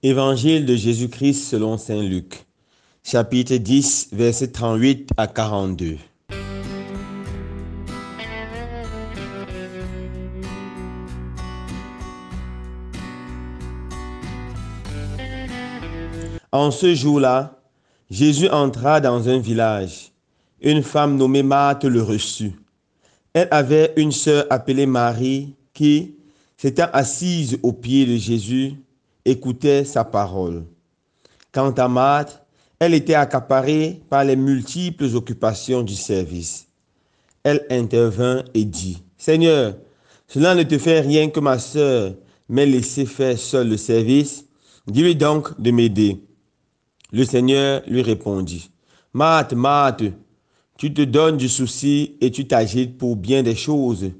Évangile de Jésus-Christ selon saint Luc, chapitre 10, versets 38 à 42. En ce jour-là, Jésus entra dans un village. Une femme nommée Marthe le reçut. Elle avait une sœur appelée Marie qui, s'étant assise aux pieds de Jésus, écoutait sa parole. Quant à Marthe, elle était accaparée par les multiples occupations du service. Elle intervint et dit, « Seigneur, cela ne te fait rien que ma sœur m'ait laissé faire seul le service. Dis-lui donc de m'aider. » Le Seigneur lui répondit, « Marthe, Marthe, tu te donnes du souci et tu t'agites pour bien des choses.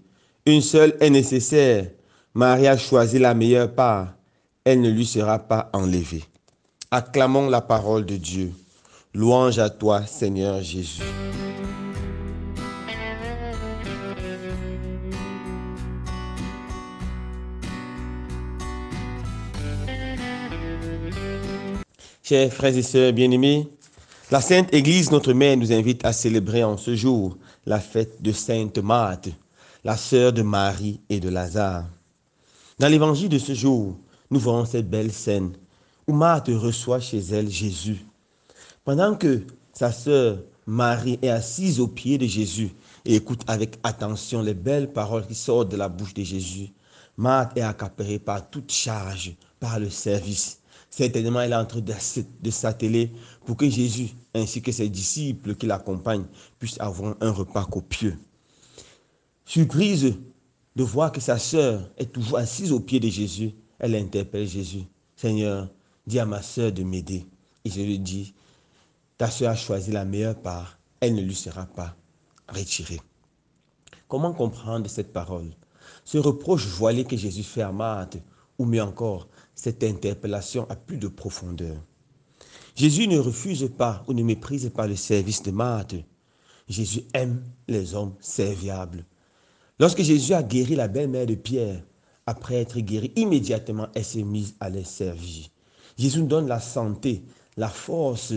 Une seule est nécessaire. Marie a choisi la meilleure part. Elle ne lui sera pas enlevée. » Acclamons la parole de Dieu. Louange à toi, Seigneur Jésus. Chers frères et sœurs bien-aimés, la Sainte Église, notre Mère, nous invite à célébrer en ce jour la fête de Sainte Marthe, la sœur de Marie et de Lazare. Dans l'évangile de ce jour, nous voyons cette belle scène où Marthe reçoit chez elle Jésus. Pendant que sa sœur Marie est assise aux pieds de Jésus et écoute avec attention les belles paroles qui sortent de la bouche de Jésus, Marthe est accaparée par toute charge, par le service. Certainement, elle est en train de s'atteler pour que Jésus ainsi que ses disciples qui l'accompagnent puissent avoir un repas copieux. Surprise de voir que sa sœur est toujours assise aux pieds de Jésus, elle interpelle Jésus. « Seigneur, dis à ma sœur de m'aider. » Et je lui dis, « Ta sœur a choisi la meilleure part, elle ne lui sera pas retirée. » Comment comprendre cette parole? Ce reproche voilé que Jésus fait à Marthe, ou mieux encore, cette interpellation a plus de profondeur. Jésus ne refuse pas ou ne méprise pas le service de Marthe. Jésus aime les hommes serviables. Lorsque Jésus a guéri la belle-mère de Pierre, après être guéri, immédiatement, elle s'est mise à les servir. Jésus nous donne la santé, la force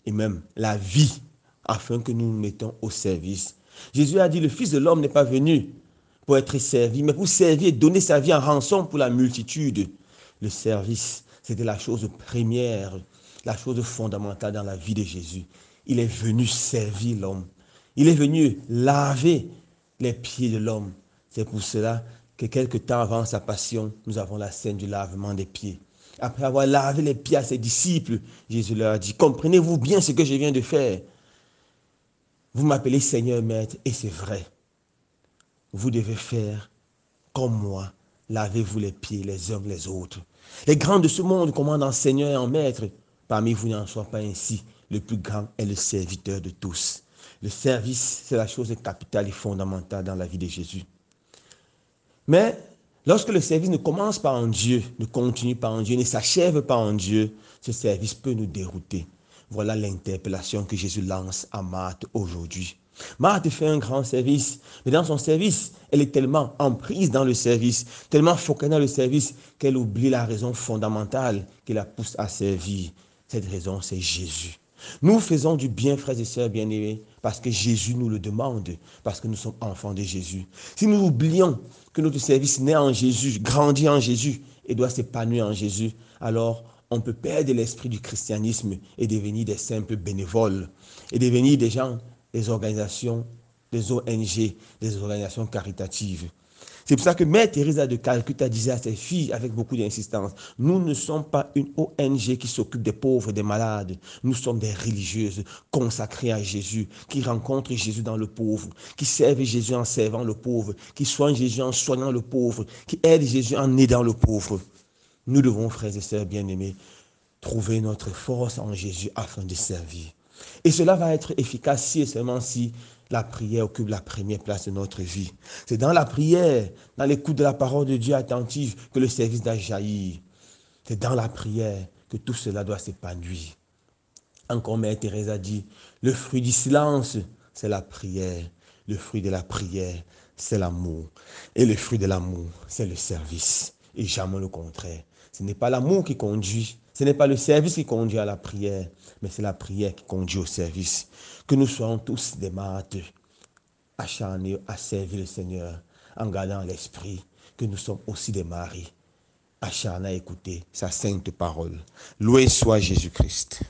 et même la vie afin que nous nous mettons au service. Jésus a dit, le Fils de l'homme n'est pas venu pour être servi, mais pour servir et donner sa vie en rançon pour la multitude. Le service, c'était la chose première, la chose fondamentale dans la vie de Jésus. Il est venu servir l'homme. Il est venu laver les pieds de l'homme. C'est pour cela que quelque temps avant sa passion, nous avons la scène du lavement des pieds. Après avoir lavé les pieds à ses disciples, Jésus leur a dit, comprenez-vous bien ce que je viens de faire? Vous m'appelez Seigneur, Maître, et c'est vrai. Vous devez faire comme moi. Lavez-vous les pieds les uns les autres. Les grands de ce monde commandent en Seigneur et en Maître. Parmi vous n'en soit pas ainsi. Le plus grand est le serviteur de tous. Le service, c'est la chose capitale et fondamentale dans la vie de Jésus. Mais lorsque le service ne commence pas en Dieu, ne continue pas en Dieu, ne s'achève pas en Dieu, ce service peut nous dérouter. Voilà l'interpellation que Jésus lance à Marthe aujourd'hui. Marthe fait un grand service, mais dans son service, elle est tellement emprise dans le service, tellement focalisée dans le service, qu'elle oublie la raison fondamentale qui la pousse à servir. Cette raison, c'est Jésus. Nous faisons du bien, frères et sœurs bien-aimés, parce que Jésus nous le demande, parce que nous sommes enfants de Jésus. Si nous oublions que notre service naît en Jésus, grandit en Jésus et doit s'épanouir en Jésus, alors on peut perdre l'esprit du christianisme et devenir des simples bénévoles, et devenir des gens, des organisations, des ONG, des organisations caritatives. C'est pour ça que Mère Teresa de Calcutta disait à ses filles avec beaucoup d'insistance, nous ne sommes pas une ONG qui s'occupe des pauvres, des malades. Nous sommes des religieuses consacrées à Jésus, qui rencontrent Jésus dans le pauvre, qui servent Jésus en servant le pauvre, qui soignent Jésus en soignant le pauvre, qui aident Jésus en aidant le pauvre. Nous devons, frères et sœurs bien-aimés, trouver notre force en Jésus afin de servir. Et cela va être efficace si et seulement si la prière occupe la première place de notre vie. C'est dans la prière, dans l'écoute de la parole de Dieu attentive que le service doit jaillir. C'est dans la prière que tout cela doit s'épanouir. Encore Mère Thérèse a dit, le fruit du silence, c'est la prière. Le fruit de la prière, c'est l'amour. Et le fruit de l'amour, c'est le service. et jamais le contraire. Ce n'est pas l'amour qui conduit, ce n'est pas le service qui conduit à la prière, mais c'est la prière qui conduit au service. Que nous soyons tous des martyrs, acharnés à servir le Seigneur, en gardant à l'esprit que nous sommes aussi des maris, acharnés à écouter sa sainte parole. Loué soit Jésus-Christ.